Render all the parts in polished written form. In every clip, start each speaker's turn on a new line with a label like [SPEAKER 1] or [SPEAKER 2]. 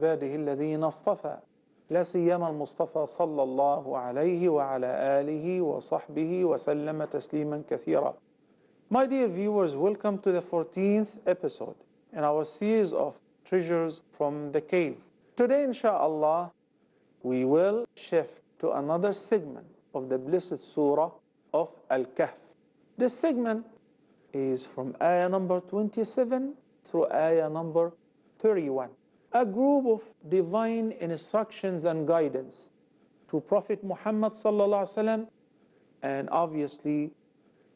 [SPEAKER 1] عباده الذين اصطفى لا سيما المصطفى صلى الله عليه وعلى آله وصحبه وسلم تسليما كثيرا. My dear viewers, welcome to the 14th episode in our series of Treasures from the Cave. Today, inshallah, we will shift to another segment of the blessed surah of Al-Kahf. This segment is from ayah number 27 through ayah number 31. A group of divine instructions and guidance to Prophet Muhammad sallallahu alaihi wasallam, and obviously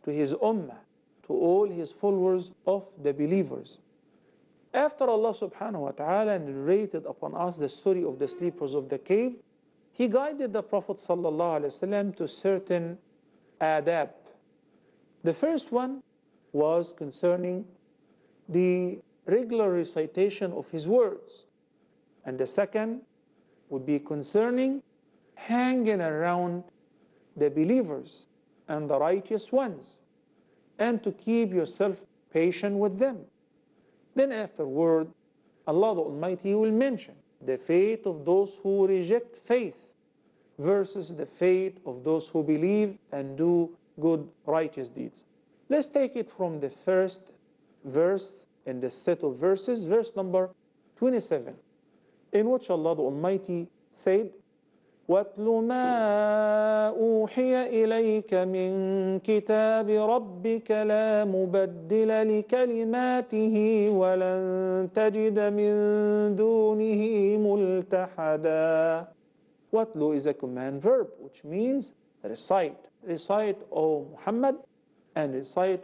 [SPEAKER 1] to his ummah, to all his followers of the believers. After Allah subhanahu wa ta'ala narrated upon us the story of the sleepers of the cave, He guided the Prophet sallallahu alaihi wasallam to certain adab. The first one was concerning the regular recitation of his words. And the second would be concerning hanging around the believers and the righteous ones, and to keep yourself patient with them. Then afterward, Allah the Almighty will mention the fate of those who reject faith versus the fate of those who believe and do good righteous deeds. Let's take it from the first verse in the set of verses, verse number 27, in which Allah the Almighty said, وَاتْلُ مَا أُوحِيَ إِلَيْكَ مِنْ كِتَابِ رَبِّكَ لَا مُبَدِّلَ لِكَلِمَاتِهِ وَلَنْ تَجِدَ مِنْ دُونِهِ مُلْتَحَدًا. وَاتْلُ is a command verb, which means recite. Recite, O Muhammad, and recite,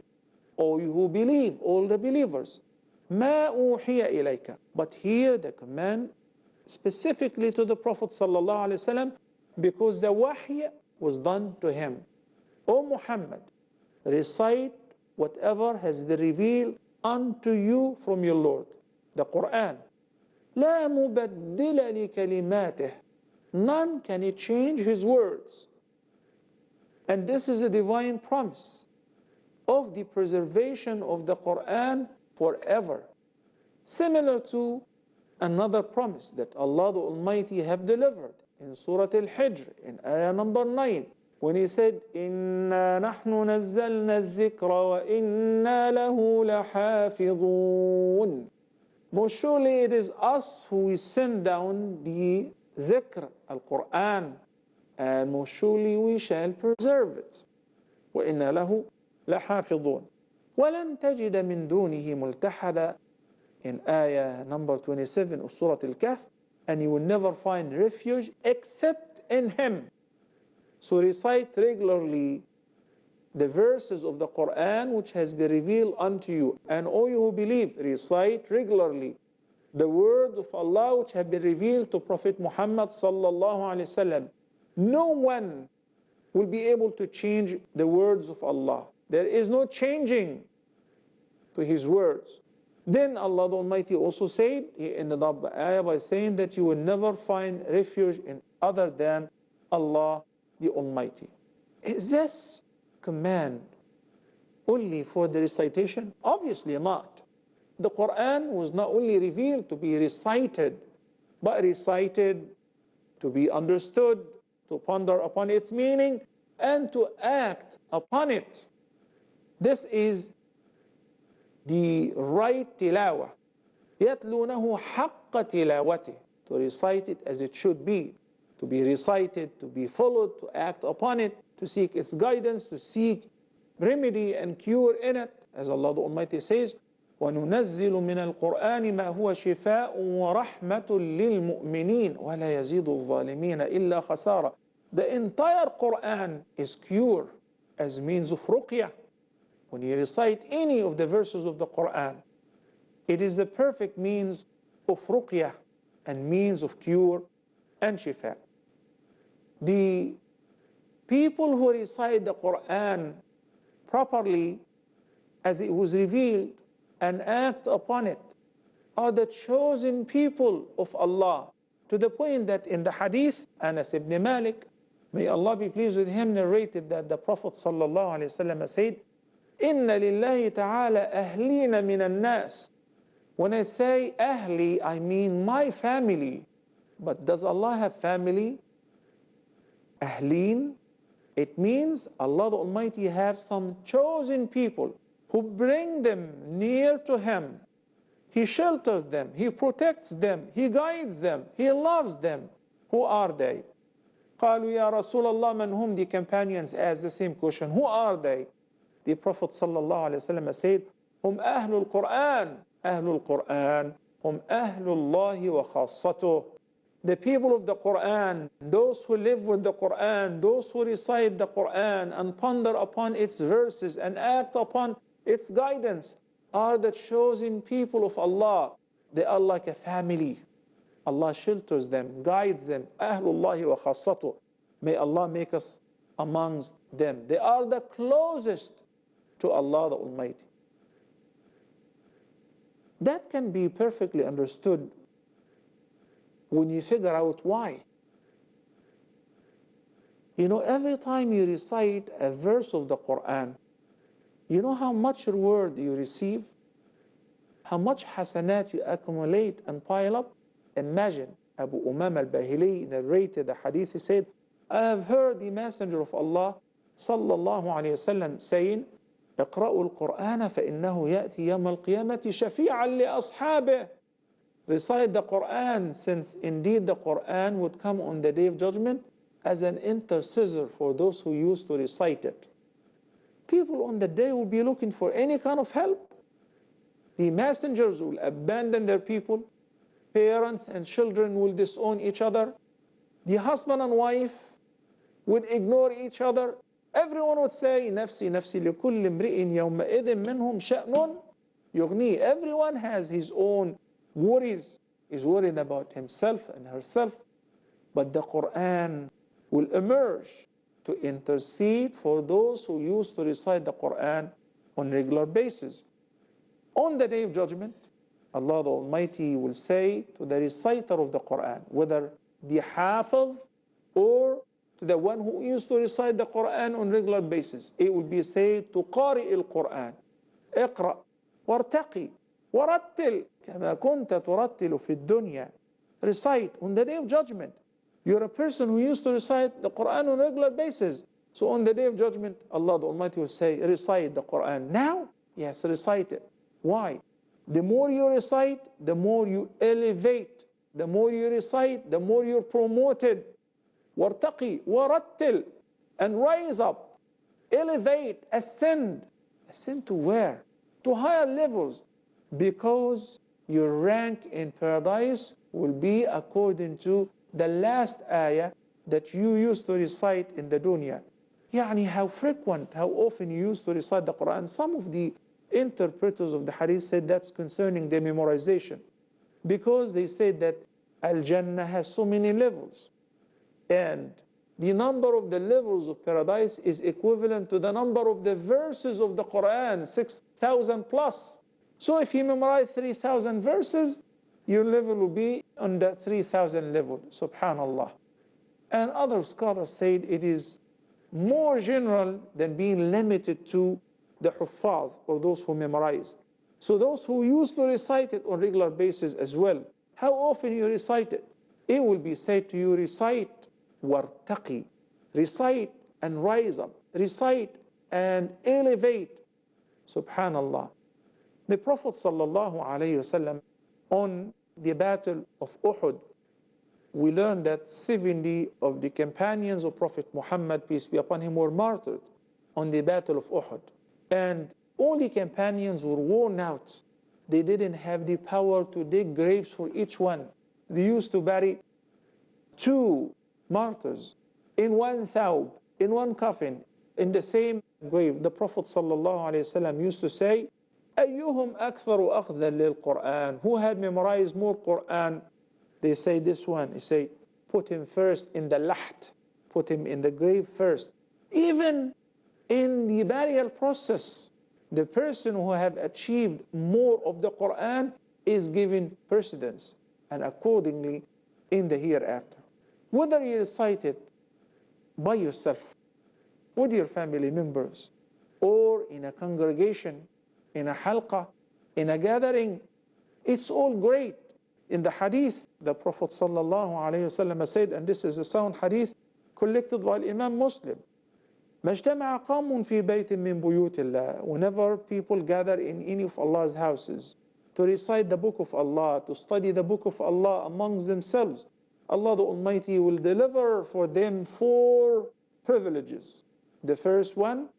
[SPEAKER 1] O you who believe, all the believers. مَا أُوحِيَ إِلَيْكَ. But here the command specifically to the Prophet sallallahu alaihi wasallam, because the wahy was done to him. O Muhammad, recite whatever has been revealed unto you from your Lord, the Quran. لا مبدل لكلماته. None can change his words. And this is a divine promise of the preservation of the Quran forever. Similar to another promise that Allah the Almighty have delivered in Surah Al-Hijr in ayah number 9, when He said, إِنَّا نَحْنُ نَزَّلْنَا الذِّكْرَ وَإِنَّا لَهُ لَحَافِظُونَ. Most surely it is us who we send down the dhikr, Al-Quran, and most surely we shall preserve it. وَإِنَّا لَهُ لَحَافِظُونَ. وَلَنْ تَجِدَ مِنْ دُونِهِ مُلْتَحَدًا in ayah number 27 of Surah Al-Kahf, and you will never find refuge except in Him. So recite regularly the verses of the Quran which has been revealed unto you, and all you who believe, recite regularly the word of Allah which have been revealed to Prophet Muhammad sallallahu alaihi wasallam. No one will be able to change the words of Allah. There is no changing to His words. Then Allah the Almighty also said, He ended up the ayah by saying that you will never find refuge in other than Allah the Almighty. Is this command only for the recitation? Obviously not. The Quran was not only revealed to be recited, but recited to be understood, to ponder upon its meaning, and to act upon it. This is the right tilawah. يَتْلُونَهُ حَقَّ تِلَاوَتِهِ. To recite it as it should be, to be recited, to be followed, to act upon it, to seek its guidance, to seek remedy and cure in it. As Allah the Almighty says, وَنُنَزِّلُ مِنَ الْقُرْآنِ مَا هُوَ شِفَاءٌ وَرَحْمَةٌ لِلْمُؤْمِنِينَ وَلَا يَزِيدُ الظَّالِمِينَ إِلَّا خَسَارًا. The entire Quran is cure as means of ruqyah. When you recite any of the verses of the Quran, it is the perfect means of ruqyah and means of cure and shifa. The people who recite the Quran properly as it was revealed and act upon it are the chosen people of Allah, to the point that in the hadith, Anas ibn Malik, may Allah be pleased with him, narrated that the Prophet sallallahu alaihi wasallam said, إن لله تعالى أهلين من الناس When I say ahli, I mean my family. But does Allah have family? Ahleen? It means Allah the Almighty has some chosen people who bring them near to Him. He shelters them, He protects them, He guides them, He loves them. Who are they? قالوا يا رسول الله من هم? The companions asked the same question. Who are they? The Prophet sallallahu alaihi wasallam said, هم أهل القرآن. أهل القرآن هم أهل الله وخاصته. The people of the Quran, those who live with the Quran, those who recite the Quran and ponder upon its verses and act upon its guidance are the chosen people of Allah. They are like a family. Allah shelters them, guides them. Ahlullahi wa khassatuh. May Allah make us amongst them. They are the closest to Allah the Almighty. That can be perfectly understood when you figure out why. You know, every time you recite a verse of the Quran, you know how much reward you receive? How much hasanat you accumulate and pile up? Imagine, Abu Umam al-Bahili narrated the hadith. He said, I have heard the Messenger of Allah sallallahu alayhi wasallam saying, اقرأوا القرآن فإنه يأتي يوم القيامة شفيعا لأصحابه. Recite the Quran, since indeed the Quran would come on the day of judgment as an intercessor for those who used to recite it. People on the day will be looking for any kind of help. The messengers will abandon their people. Parents and children will disown each other. The husband and wife would ignore each other. Everyone would say, نفسي نفسي لكل امرئ يومئذ منهم شأن يغنيه. Everyone has his own worries, is worried about himself and herself. But the Quran will emerge to intercede for those who used to recite the Quran on a regular basis. On the day of judgment, Allah the Almighty will say to the reciter of the Quran, whether the Hafiz or to the one who used to recite the Quran on a regular basis, it will be said to قارئ القرآن اقرأ وارتقي ورتل كما كنت ترتل في الدنيا. Recite on the day of judgment. You're a person who used to recite the Quran on a regular basis. So on the day of judgment, Allah the Almighty will say, recite the Quran now. Yes, recite it. Why? The more you recite, the more you elevate. The more you recite, the more you're promoted. وارتقي ورتل, and rise up, elevate, ascend. Ascend to where? To higher levels. Because your rank in paradise will be according to the last ayah that you used to recite in the dunya. يعني how frequent, how often you used to recite the Quran. Some of the interpreters of the hadith said that's concerning the memorization, because they said that Al-Jannah has so many levels, and the number of the levels of paradise is equivalent to the number of the verses of the Quran, 6,000 plus. So if you memorize 3,000 verses, your level will be on the 3,000 level, subhanallah. And other scholars said it is more general than being limited to the huffaz, or those who memorized. So those who used to recite it on a regular basis as well, how often you recite it? It will be said to you, recite wartaqi, recite and rise up, recite and elevate. Subhanallah. The Prophet sallallahu alayhi wasallam, on the battle of Uhud, we learned that 70 of the companions of Prophet Muhammad, peace be upon him, were martyred on the battle of Uhud. And all the companions were worn out. They didn't have the power to dig graves for each one. They used to bury 2 martyrs in one thawb, in one coffin, in the same grave. The Prophet ﷺ used to say, أَيُّهُمْ أَكْثَرُ أَخْذًا لِلْقُرْآنِ, who had memorized more Quran? They say this one. He say, put him first in the laht, put him in the grave first. Even in the burial process, the person who have achieved more of the Quran is given precedence, and accordingly in the hereafter. Whether you recite it by yourself, with your family members, or in a congregation, in a halqa, in a gathering, It's all great. In the hadith, the Prophet ﷺ said, and this is a sound hadith collected by Imam Muslim, ما اجتمع قوم في بيت من بيوت الله. Whenever people gather in any of Allah's houses to recite the book of Allah, to study the book of Allah amongst themselves, Allah the Almighty will deliver for them 4 privileges. The first one,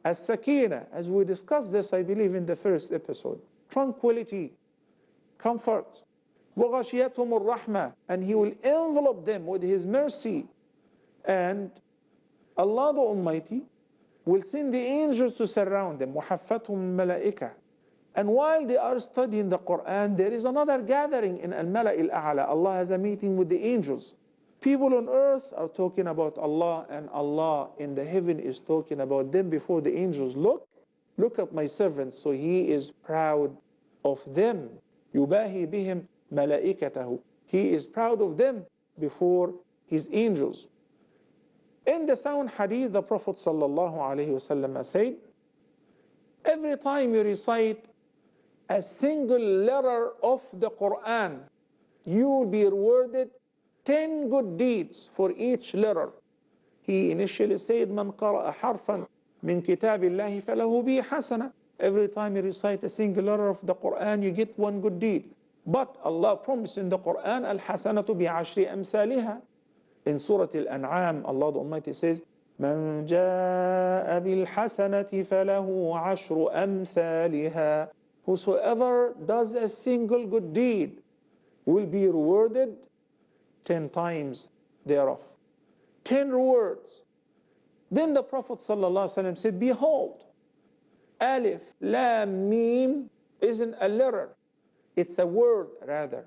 [SPEAKER 1] as-sakina, as we discussed this, I believe, in the first episode. Tranquility, comfort. وَغَشِيَتْهُمُ الرَّحْمَةِ, and He will envelop them with His mercy. And Allah the Almighty will send the angels to surround them. وَحَفَّتْهُمُ الْمَلَائِكَةِ. And while they are studying the Quran, there is another gathering in Al-Mala' al-A'la. Allah has a meeting with the angels. People on earth are talking about Allah, and Allah in the heaven is talking about them before the angels. Look at my servants. So He is proud of them. يُبَاهِي بِهِمْ مَلَائِكَتَهُ. He is proud of them before His angels. In the sound hadith, the Prophet ﷺ said, every time you recite a single letter of the Quran, you will be rewarded 10 good deeds for each letter. He initially said, من قرأ حرفا من كتاب الله فله به حسنة. Every time you recite a single letter of the Quran, you get 1 good deed. But Allah promised in the Quran, الحسنة بعشر أمثالها. In Surah Al-An'am, Allah the Almighty says, من جاء بالحسنة فله عشر أمثالها. Whosoever does a single good deed will be rewarded 10 times thereof. 10 rewards. Then the Prophet ﷺ said, behold, Alif, Lam, Mim isn't a letter. It's a word rather.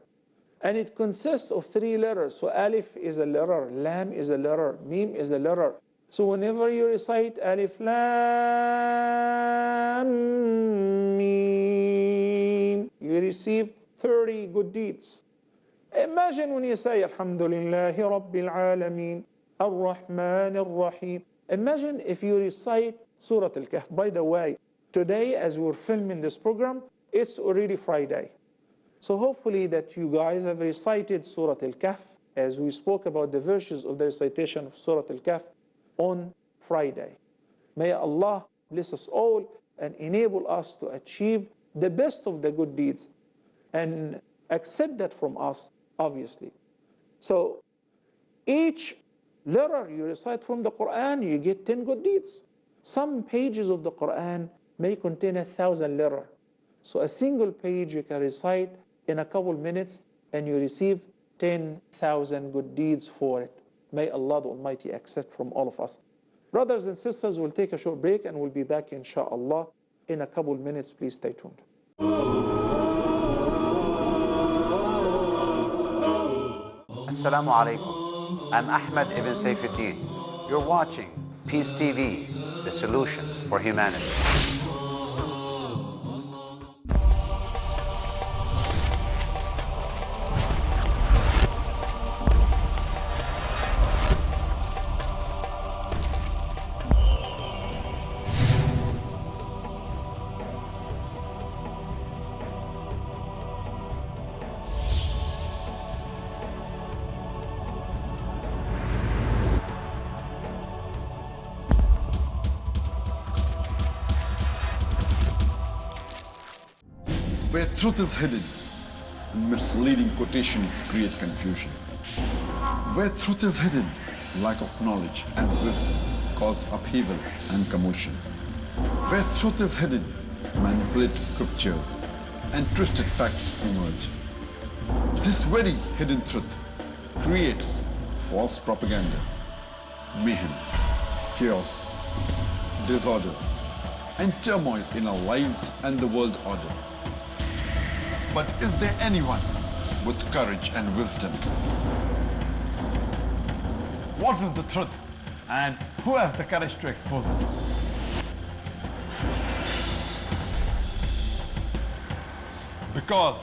[SPEAKER 1] And it consists of 3 letters. So Alif is a letter, Lam is a letter, Mim is a letter. So whenever you recite Alif, Lam, Mim, you receive 30 good deeds. Imagine when you say Alhamdulillahi Rabbil Alameen, Ar-Rahman Ar-Rahim. Imagine if you recite Surah Al-Kahf. By the way, today as we're filming this program, it's already Friday. So hopefully that you guys have recited Surah Al-Kahf as we spoke about the verses of the recitation of Surah Al-Kahf on Friday. May Allah bless us all and enable us to achieve the best of the good deeds and accept that from us, obviously. So each letter you recite from the Quran, you get 10 good deeds. Some pages of the Quran may contain 1,000 letters. So a single page you can recite in a couple minutes and you receive 10,000 good deeds for it. May Allah the Almighty accept from all of us. Brothers and sisters, we'll take a short break and we'll be back inshallah in a couple minutes. Please stay tuned.
[SPEAKER 2] Assalamu alaikum. I'm Ahmed Ibn Saifuddin. You're watching Peace TV, the solution for humanity.
[SPEAKER 3] Where truth is hidden, misleading quotations create confusion. Where truth is hidden, lack of knowledge and wisdom cause upheaval and commotion. Where truth is hidden, manipulated scriptures and twisted facts emerge. This very hidden truth creates false propaganda, mayhem, chaos, disorder, and turmoil in our lives and the world order. But is there anyone with courage and wisdom? What is the truth and who has the courage to expose it? Because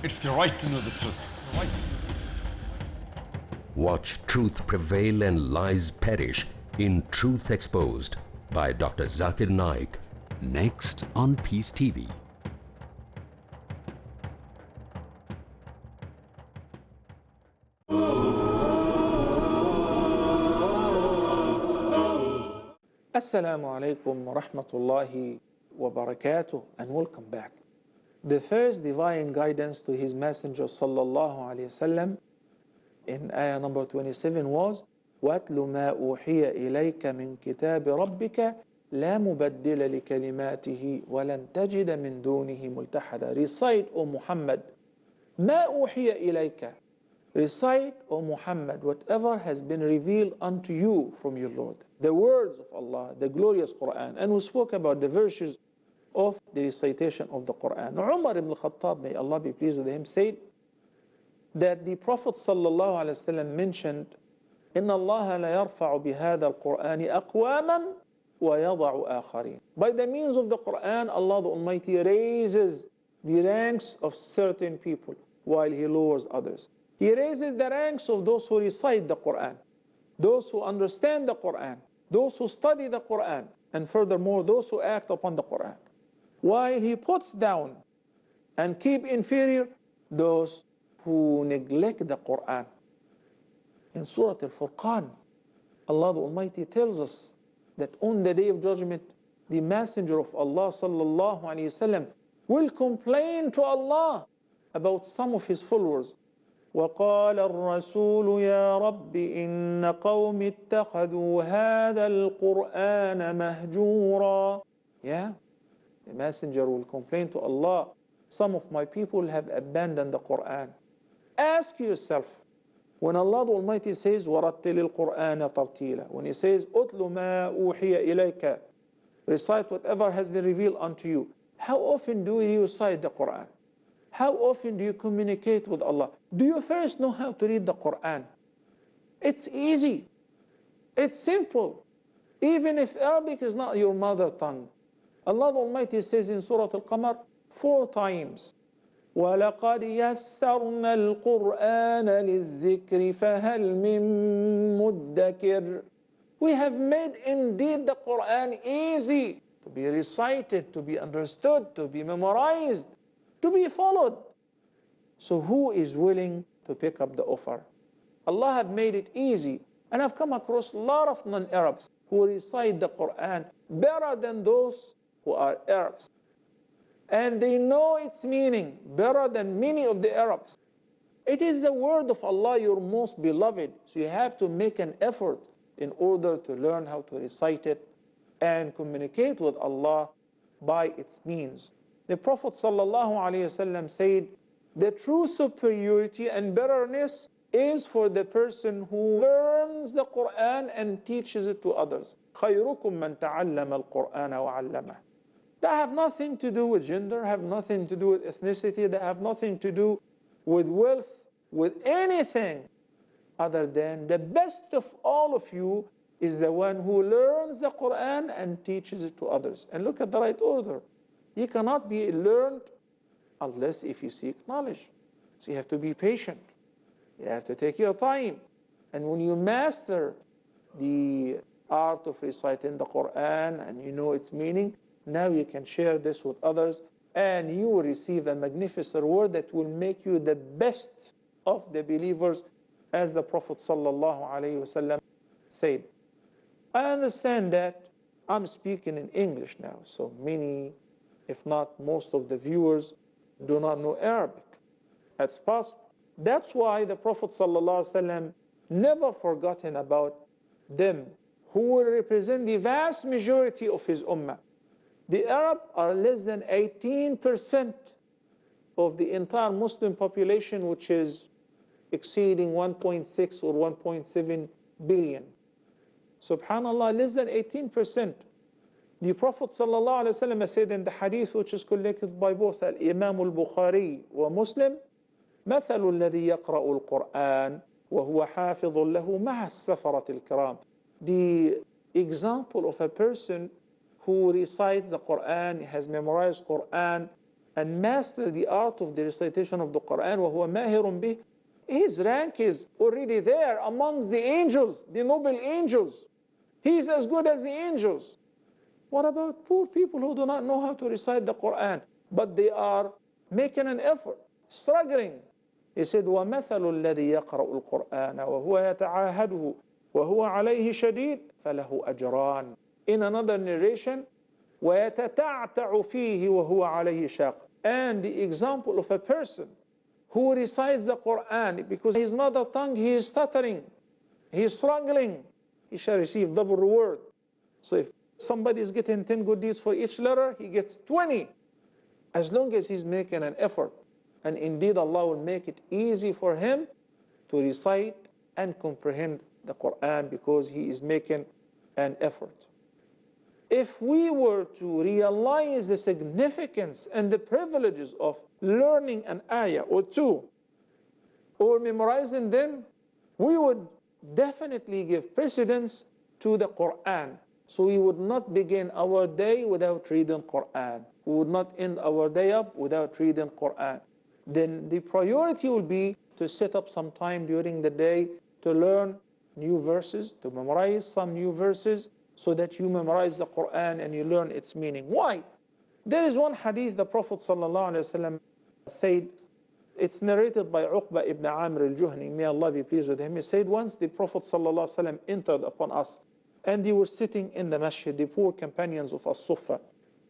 [SPEAKER 3] it's your right to know the truth.
[SPEAKER 4] Watch truth prevail and lies perish in Truth Exposed by Dr. Zakir Naik. Next on Peace TV.
[SPEAKER 1] Assalamu alaikum wa rahmatullahi wa barakatuh, and welcome back. The first divine guidance to his messenger sallallahu alayhi wasallam in ayah number 27 was وَاتْلُ مَا أُوحِيَ إِلَيْكَ مِنْ كِتَابِ رَبِّكَ لَا مُبَدِّلَ لِكَلِمَاتِهِ وَلَنْ تَجِدَ مِنْ دُونِهِ مُلْتَحَدًا. Recite, O Muhammad, مَا أُوحِيَ إِلَيْكَ. Recite, O Muhammad, whatever has been revealed unto you from your Lord. The words of Allah, the glorious Quran. And we spoke about the verses of the recitation of the Quran. Umar ibn al-Khattab, may Allah be pleased with him, said that the Prophet sallallahu alaihi wasallam mentioned, إِنَّ اللَّهَ لَيَرْفَعُ بِهَذَا الْقُرْآنِ أَقْوَامًا وَيَضَعُ آخَرِينَ. By the means of the Quran, Allah the Almighty raises the ranks of certain people while He lowers others. He raises the ranks of those who recite the Quran, those who understand the Quran, those who study the Quran, and furthermore those who act upon the Quran. While He puts down and keep inferior those who neglect the Quran. In Surah Al-Furqan, Allah the Almighty tells us that on the Day of Judgment, the Messenger of Allah sallallahu alayhi wasallam will complain to Allah about some of His followers. وَقَالَ الرَّسُولُ يَا رَبِّ إِنَّ قَوْمِ اتَّخَذُوا هَذَا الْقُرْآنَ مَهْجُورًا. Yeah, the Messenger will complain to Allah, some of my people have abandoned the Quran. Ask yourself, when Allah the Almighty says وَرَتِّلِ الْقُرْآنَ تَرْتِيلًا, when He says أُتْلُ مَا أُوحِيَ إِلَيْكَ, recite whatever has been revealed unto you, how often do you recite the Quran? How often do you communicate with Allah? Do you first know how to read the Quran? It's easy. It's simple. Even if Arabic is not your mother tongue. Allah the Almighty says in Surah Al-Qamar 4 times, وَلَقَدْ يَسَّرْنَا الْقُرْآنَ لِلذِّكْرِ فَهَلْ مِن مُدَّكِرٍ. We have made indeed the Quran easy to be recited, to be understood, to be memorized, to be followed. So who is willing to pick up the offer? Allah have made it easy. And I've come across a lot of non-Arabs who recite the Quran better than those who are Arabs. And they know its meaning better than many of the Arabs. It is the word of Allah, your most beloved. So you have to make an effort in order to learn how to recite it and communicate with Allah by its means. The Prophet ﷺ said, the true superiority and betterness is for the person who learns the Quran and teaches it to others. خَيْرُكُمْ مَنْ تَعَلَّمَ الْقُرْآنَ وَعَلَّمَهُ. That have nothing to do with gender, have nothing to do with ethnicity, that have nothing to do with wealth, with anything other than the best of all of you is the one who learns the Quran and teaches it to others. And look at the right order. You cannot be learned unless if you seek knowledge. So you have to be patient. You have to take your time. And when you master the art of reciting the Quran and you know its meaning, now you can share this with others and you will receive a magnificent reward that will make you the best of the believers, as the Prophet ﷺ said. I understand that I'm speaking in English now, so many, if not most of the viewers do not know Arabic. That's possible. That's why the Prophet ﷺ never forgotten about them who will represent the vast majority of his ummah. The Arab are less than 18% of the entire Muslim population, which is exceeding 1.6 or 1.7 billion. Subhanallah, less than 18%. The Prophet ﷺ said in the hadith, which is collected by both Al-Imam al-Bukhari wa Muslim, مثل الذي يقرأ القرآن وهو حافظ له مع السفرة الكرام. The example of a person who recites the Quran, has memorized Quran, and mastered the art of the recitation of the Quran, وهو ماهر به, his rank is already there amongst the angels, the noble angels. He is as good as the angels. What about poor people who do not know how to recite the Quran, but they are making an effort, struggling? He said, وَمَثَلُ الَّذِي يَقْرَأُ الْقُرْآنَ وَهُوَ يَتَعَاهَدُهُ وَهُوَ عَلَيْهِ شَدِيدٌ فَلَهُ أَجْرَانِ. In another narration, وَيَتَتَعْتَعُ فِيهِ وَهُوَ عَلَيْهِ شَاقٍ. And the example of a person who recites the Quran, because his mother tongue, he is stuttering, he is struggling, he shall receive double reward. So if somebody is getting 10 good deeds for each letter, he gets 20, as long as he's making an effort. And indeed Allah will make it easy for him to recite and comprehend the Quran because he is making an effort. If we were to realize the significance and the privileges of learning an ayah or two, or memorizing them, we would definitely give precedence to the Quran. So we would not begin our day without reading Quran. We would not end our day up without reading Quran. Then the priority will be to set up some time during the day to learn new verses, to memorize some new verses, so that you memorize the Quran and you learn its meaning. Why? There is one hadith the Prophet ﷺ said, it's narrated by Uqba ibn Amr al-Juhani, may Allah be pleased with him. He said, once the Prophet ﷺ entered upon us, and they were sitting in the masjid, the poor companions of As-Suffah.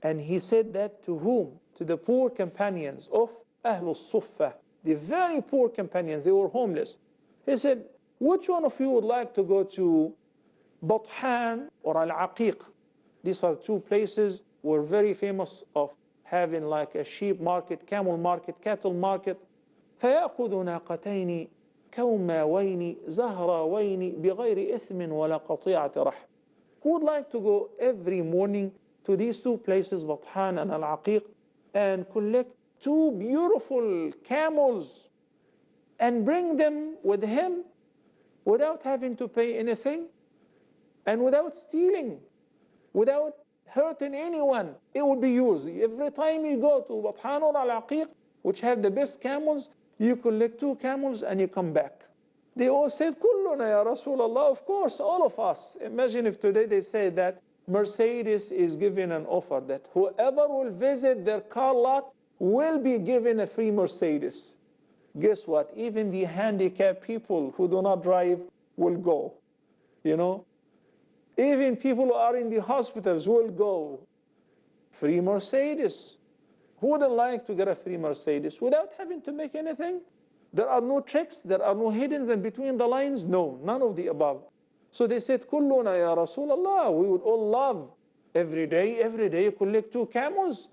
[SPEAKER 1] And he said that to whom? To the poor companions of Ahlul Suffah, the very poor companions, they were homeless. He said, which one of you would like to go to Bathan or Al-Aqiq? These are two places were very famous of having like a sheep market, camel market, cattle market. فَيَأْخُذُ نَاقَتَيْنِ كَوْمَاوَيْنِ زَهْرَوَيْنِ بِغَيْرِ إِثْمٍ وَلَا قَطِيعَةِ رَحْمٍ. Who would like to go every morning to these two places, Bathan and Al-Aqiq, and collect two beautiful camels and bring them with him without having to pay anything and without stealing, without hurting anyone? It would be yours. Every time you go to Bathan or Al-Aqiq, which have the best camels, you collect two camels and you come back. They all said, Kulluna ya Rasulullah, of course, all of us. Imagine if today they say that Mercedes is giving an offer that whoever will visit their car lot will be given a free Mercedes. Guess what? Even the handicapped people who do not drive will go. You know? Even people who are in the hospitals will go. Free Mercedes. Who wouldn't like to get a free Mercedes without having to make anything? There are no tricks, there are no hiddens and between the lines. No, none of the above. So they said, Kulluna ya Rasulullah, we would all love every day you collect two camels.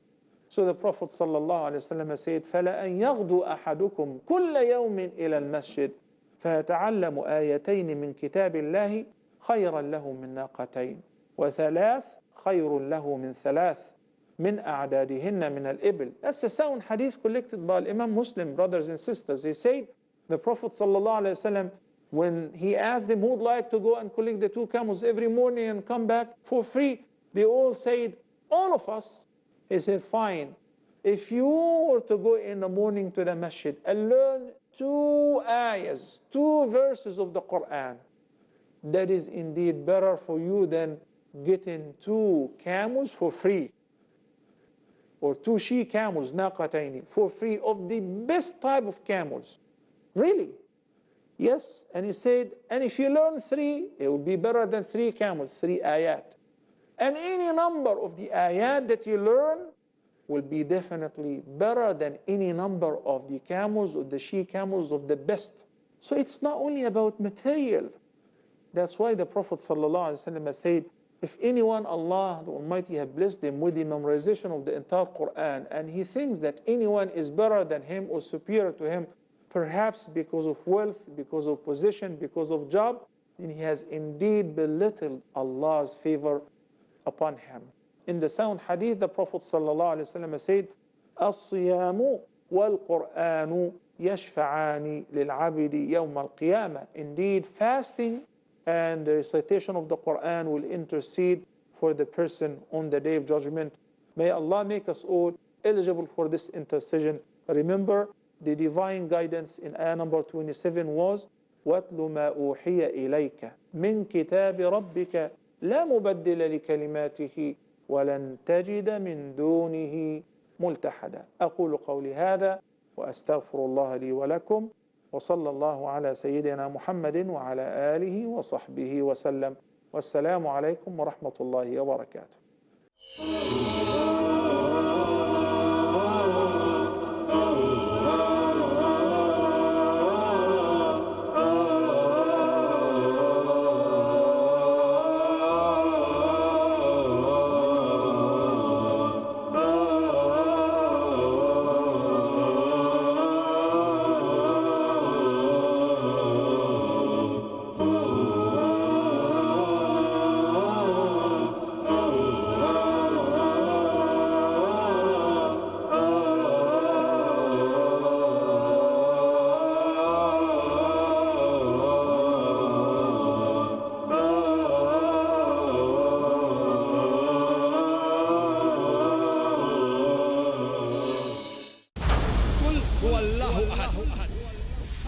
[SPEAKER 1] So the Prophet ﷺ said, فَلَأَنْ يَغْدُوا أَحَدُكُمْ كُلَّ يَوْمٍ إِلَى الْمَسْجِدِ فَيَتَعَلَّمُ آيَتَيْنِ مِنْ كِتَابِ اللَّهِ خَيْرًا لَهُ مِنْ نَاقَتَيْنِ وَثَلَاث خَيْرٌ لَهُ مِنْ ثَلَاث مِنْ أَعْدَادِهِنَّ مِنَ الْإِبِلِ. That's a sound hadith collected by Imam Muslim, brothers and sisters. He said, the Prophet ﷺ, when he asked them who would like to go and collect the two camels every morning and come back for free, they all said, all of us. He said, fine. If you were to go in the morning to the masjid and learn two ayahs, two verses of the Quran, that is indeed better for you than getting two camels for free. Or two she camels, naqataini, for free, of the best type of camels. Really? Yes. And he said, and if you learn three, it will be better than three camels, three ayat. And any number of the ayat that you learn will be definitely better than any number of the camels or the she camels of the best. So it's not only about material. That's why the Prophet ﷺ said, if anyone, Allah the Almighty have blessed him with the memorization of the entire Quran, and he thinks that anyone is better than him or superior to him, perhaps because of wealth, because of position, because of job, then he has indeed belittled Allah's favor upon him. In the sound hadith, the Prophet ﷺ said, الصيام والقرآن يشفعان للعبد يوم القيامة. Indeed, fasting and the recitation of the Quran will intercede for the person on the Day of Judgment. May Allah make us all eligible for this intercession. Remember, the divine guidance in ayah number 27 was, وَاتْلُ مَا أُوحِيَ إِلَيْكَ مِنْ كِتَابِ رَبِّكَ لَا مُبَدِّلَ لِكَلِمَاتِهِ وَلَنْ تَجِدَ مِنْ دُونِهِ مُلْتَحَدًا. أقول قولي هذا وأستغفر الله لي ولكم وصلى الله على سيدنا محمد وعلى آله وصحبه وسلم والسلام عليكم ورحمة الله وبركاته.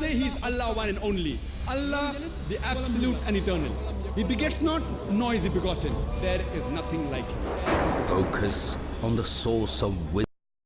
[SPEAKER 5] Say He is Allah, one and only. Allah, the absolute and eternal. He begets not, nor is He begotten. There is nothing like Him.
[SPEAKER 4] Focus on the source of wisdom.